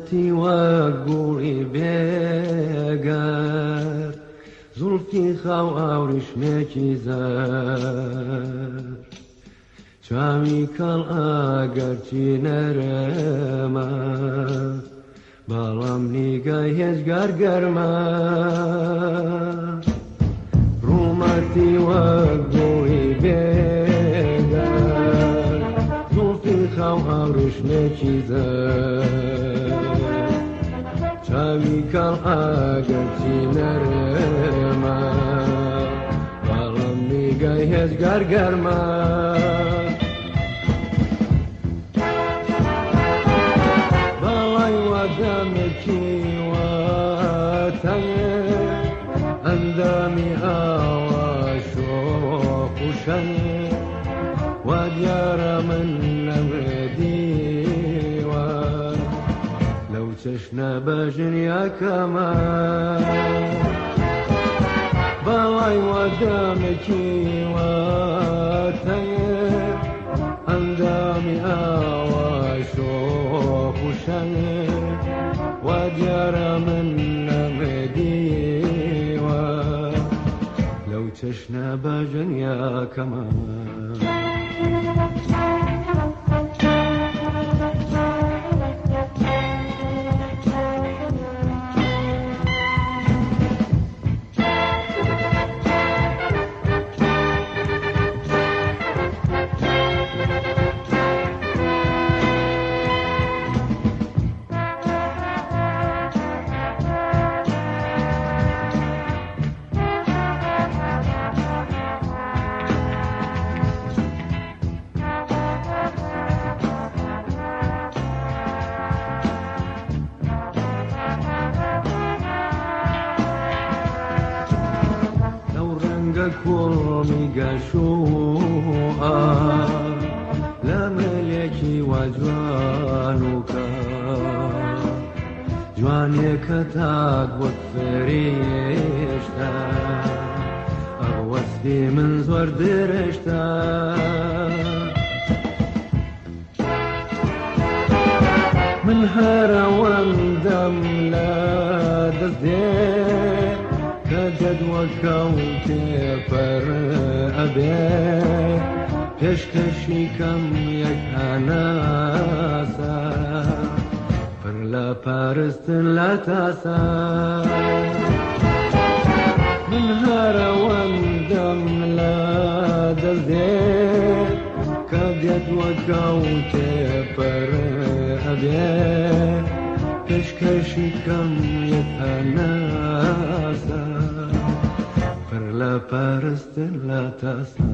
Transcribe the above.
ڕوومەتی وەگوڵی بێگەر زولفی خاو ئاوریشمێکی زەر چاوی کەڵ ئاگەرچی نەرەمە بەڵام نیگای هێزگار گەرمە ڕوومەتی وەگوڵی بێگەر زولفی خاو ئاوریشمێکی زەر چاوی کەڵ ئاگەرچی نەرەمە بەڵام نیگای هێزگار گەرمە بەڵای وەدەمێکی وەتەنێ ئەندامی ئاوا شۆخ و شەنێ وا دیارە من نەمردیوە لەو چەشنە بەژن یەکەمە بەڵای وەدەمێکی وەتەنێ ئەندامی ئاوا شۆخ و شەنێ وا دیارە من نەمردیوە لەو چەشنە بەژن یەکەمە کوڵمی گەشووە لە مەلێکی وا جوان و کە جوانێکە تاک وەک فێریشتە ئەوەستی من زۆر درێژتە من هەرەوەندەم لە دەستێ کە جەدوەکەوتێ پەر ئەبێ پێشکەشی کەم یەک هەناسە پڕ لە پارستن لە تاسە من هەرەوەندەم لە دەستێ کە جەدوەکەوتێ پەر ئەبێ پێشکەشی کەم یەک هەناسە پڕ لە پارستن لە تاسە